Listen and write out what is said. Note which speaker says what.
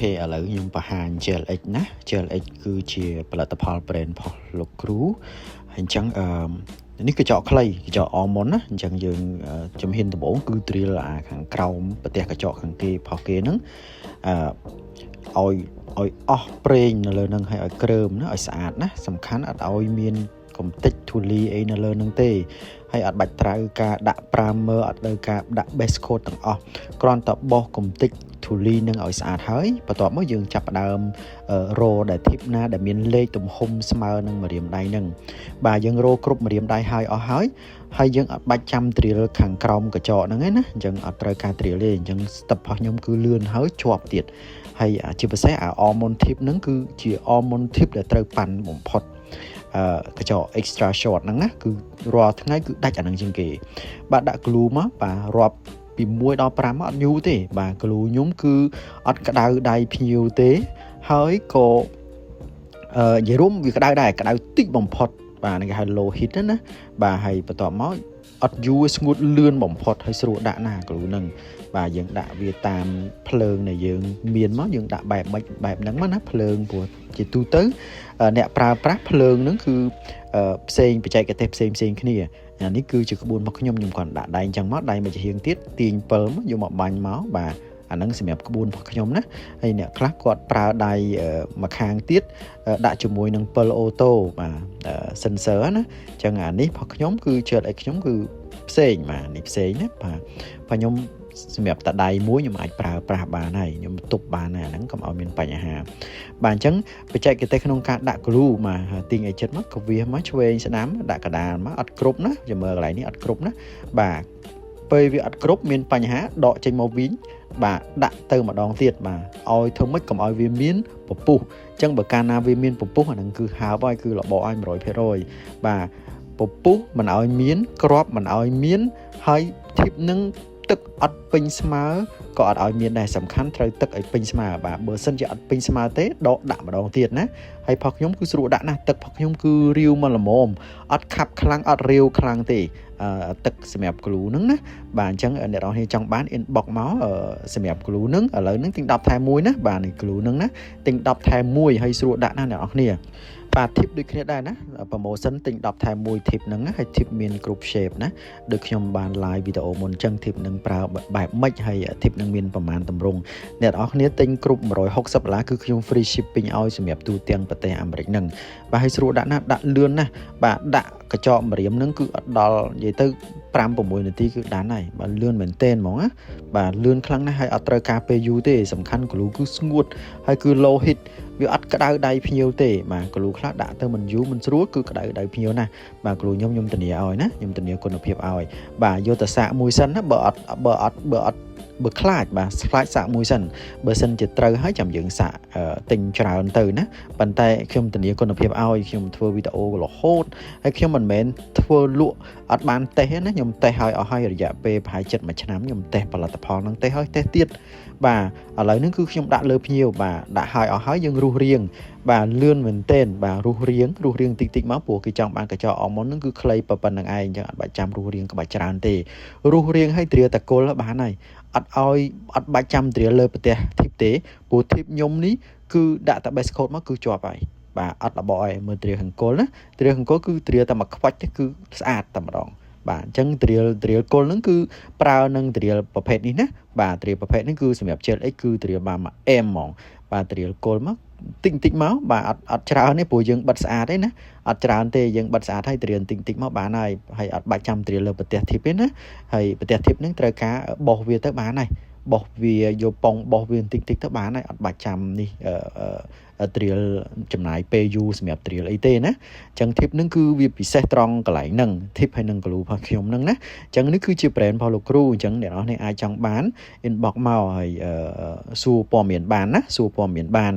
Speaker 1: ឥឡូវខ្ញុំបង្ហាញ Gel X ណា Gel X គឺជាផលិតផល brand របស់លោកគ្រូហើយអញ្ចឹងនេះកញ្ចក់ខ្លីកញ្ចក់ almond ណាអញ្ចឹងយើងជំហានដំបូងគឺ drill ខាងក្រោមប្រទេសកញ្ចក់ខាងគេរបស់គេហ្នឹងឲ្យអស់ប្រេងនៅលើហ្នឹងហើយឲ្យក្រើមណាឲ្យស្អាតណាសំខាន់អត់ឲ្យមានកំតិចធូលីអីនៅលើហ្នឹងទេហើយអត់បាច់ត្រូវការដាក់ primer អត់ត្រូវការដាក់ base coat ទាំងអស់គ្រាន់តែបោះកំតិចធូលីនឹងឲ្យស្អាតហើយបន្ទាប់មកយើងចាប់ផ្ដើមរោដែលធីបណាដែលមានលេខទំហំស្មើនឹងម្រាមដៃហ្នឹងបាទយើងរោគ្រប់ម្រាមដៃហើយអស់ហើយយើងអត់បាច់ចាំ drill ខាងក្រោមកញ្ចក់ហ្នឹងឯណាអញ្ចឹងអត់ត្រូវការ drill ទេអញ្ចឹង step របស់ខ្ញុំគឺលឿនហើយជាប់ទៀតហើយជាពិសេសalmond tip ហ្នឹងគឺជា almond tip ដែលត្រូវប៉ាន់បំផុតកញ្ចក់ extra short ហ្នឹងណាគឺរាល់ថ្ងៃគឺដាច់អាហ្នឹងជាងគេបាទដាក់ glue មកបាទរាប់ពី1ដល់5មកអត់យូរទេបាទ glue ខ្ញុំគឺអត់ក្តៅដៃភ្ញៀវទេហើយក៏និយាយរួមវាក្តៅដែរក្តៅតិចបំផុតបាទនេះគេហៅ low heat ណាបាទហើយបន្ទាប់មកអត់យូរស្ងួតលឿនបំផុតហើយស្រួលដាក់ណា glue ហ្នឹងបាទយើងដាក់វាតាមភ្លើងដែលយើងមានមកយើងដាក់បែបហ្នឹងមកណាភ្លើងព្រោះជាទូទៅអ្នកប្រើប្រាស់ភ្លើងហ្នឹងគឺផ្សេងបច្ចេកទេសផ្សេងគ្នានេះគឺជាក្បួនរបស់ខ្ញុំគាត់ដាក់ដៃអញ្ចឹងមកដៃមួយជាហៀងទៀតទាញពិលមកយកមកបាញ់មកបាទអាហ្នឹងសម្រាប់ក្បួនរបស់ខ្ញុំណាហើយអ្នកខ្លះគាត់ប្រើដៃមួយខាងទៀតដាក់ជាមួយនឹងពិលអូតូបាទ sensor ណាអញ្ចឹងអានេះរបស់ខ្ញុំគឺ Gel X ខ្ញុំគឺផ្សេងបាទនេះផ្សេងណាបាទខ្ញុំសម្រាប់តាដៃមួយខ្ញុំអាចប្រើប្រាស់បានហើយខ្ញុំទប់បានហើយអាហ្នឹងកុំឲ្យមានបញ្ហាបាទអញ្ចឹងបច្ចេកទេសក្នុងការដាក់ glue មកទាញឲ្យចិត្តមកកវាសមកឆ្វេងស្ដាំដាក់កដាលមកអត់គ្រប់ណាចាំមើលកន្លែងនេះអត់គ្រប់ណាបាទពេលវាអត់គ្រប់មានបញ្ហាដកចេញមកវិញបាទដាក់ទៅម្ដងទៀតបាទឲ្យធ្វើម៉េចកុំឲ្យវាមានពពុះអញ្ចឹងបើកាលណាវាមានពពុះអាហ្នឹងគឺហើបហើយគឺរបបឲ្យ 100% បាទពពុះមិនឲ្យមានក្របមិនឲ្យមានហើយធីបនឹងទឹកអត់ពេញស្មើក៏អត់ឲ្យមានដែរសំខាន់ត្រូវទឹកឲ្យពេញស្មើបាទបើសិនជាអត់ពេញស្មើទេដកដាក់ម្ដងទៀតណាហើយផុសខ្ញុំគឺស្រួលដាក់ណាស់ទឹកផុសខ្ញុំគឺរាវមកល្មមអត់ខាប់ខ្លាំងអត់រាវខ្លាំងទេទឹកសម្រាប់ glue ហ្នឹងណាបាទអញ្ចឹងអ្នកនរគ្នាចង់បាន inbox មកសម្រាប់ glue ហ្នឹងឥឡូវហ្នឹងទិញ10ថែម1ណាបាទនេះ glue ហ្នឹងណាទិញ10ថែម1ហើយស្រួលដាក់ណាអ្នកនរគ្នាបាទ tip ដូចគ្នាដែរណា promotion ទិញ10ថែម1 tip ហ្នឹងហើយ tip មានគ្រប់ shape ណាដូចខ្ញុំបាន live វីដេអូមុនអញ្ចឹង tip ហ្នឹងប្រើបែបម៉េចហើយ tip ហ្នឹងមានប្រមាណតម្រង់អ្នកនរគ្នាទិញគ្រប់$160គឺខ្ញុំ free shipping ឲ្យសម្រាប់ទូទាំងប្រទេសអាមេរិកហ្នឹងបាទហើយស្រួលដាក់ណាដាក់លឿនណាបាទដាក់កញ្ចក់ម្រាមហ្នឹងគឺអត់ដល់និយាយទៅ5-6នាទីគឺដានហើយបាទលឿនមែនទែនហ្មងណាបាទលឿនខ្លាំងណាស់ហើយអត់ត្រូវការពេលយូរទេសំខាន់ glue គឺស្ងួតហើយគឺ low heat វាអត់ក្តៅដៃភ្ញៀវទេបាទ glue ខ្លះដាក់ទៅមិនយូរមិនស្រួលគឺក្តៅដៃភ្ញៀវណាបាទ glue ខ្ញុំធានាឲ្យណាខ្ញុំធានាគុណភាពឲ្យបាទយកទៅសាកមួយសិនណាបើខ្លាចបាទខ្លាចសាកមួយសិនបើសិនជាត្រូវហើយចាំយើងសាកទិញច្រើនទៅណាប៉ុន្តែខ្ញុំធានាគុណភាពឲ្យខ្ញុំធ្វើវីដេអូរហូតហើយខ្ញុំមិនមែនធ្វើលក់អត់បានតេស្តណាខ្ញុំតេស្តឲ្យអស់ហើយរយៈពេលប្រហែល7 ឆ្នាំខ្ញុំតេស្តផលិតផលហ្នឹងតេស្តហើយតេស្តទៀតបាទឥឡូវហ្នឹងគឺខ្ញុំដាក់លើភ្ញៀវបាទដាក់ឲ្យអស់ហើយយើងរុះរៀងបាទលឿនមែនទែនបាទរុះរៀងតិចមកព្រោះគេចង់បានកញ្ចក់almondហ្នឹងគឺខ្លីប៉ុណ្្នឹងឯងអញ្ចឹងអត់បាច់ចាំរុះរៀងក្បាច់ច្រើនទេរុះរៀងឲ្យត្រៀតកុលបានហើយអត់បាច់ចាំត្រៀលើប្រទេសធីបទេព្រោះធីបខ្ញុំនេះគឺដាក់តែ base coat មកគឺជាប់ហើយបាទអត់របឲ្យមើលត្រៀខាងគល់ណាត្រៀខាងគល់គឺត្រៀតែមកខ្វាច់ទេគឺស្អាតតែម្ដងបាទអញ្ចឹងត្រៀគល់ហ្នឹងគឺប្រើនឹងត្រៀប្រភេទនេះណាបាទត្រៀប្រភេទនេះគឺសម្រាប់ Gel X គឺត្រៀបានមក M ហ្មងបាទត្រៀគល់មកតិចមកបាទអត់ច្រើនទេព្រោះយើងបិទស្អាតទេណាអត់ច្រើនទេយើងបិទស្អាតហើយត្រៀតិចមកបានហើយអត់បាច់ចាំត្រៀលើប្រទេសធីបទេណាហើយប្រទេសធីបហ្នឹងត្រូវការបោះវាទៅបានហើយបោះវាយកប៉ុងបោះវាតិចទៅបានហើយអត់បាច់ចាំនេះត្រៀលចំណាយពេលយូរសម្រាប់ត្រៀលអីទេណាអញ្ចឹង tip ហ្នឹងគឺវាពិសេសត្រង់កន្លែងហ្នឹង tip ហើយនឹង glue របស់ខ្ញុំហ្នឹងណាអញ្ចឹងនេះគឺជា brand របស់លោកគ្រូអញ្ចឹងអ្នកនរគ្នាអាចចង់បាន inbox មកហើយសួរព័ត៌មានបានណាសួរព័ត៌មានបាន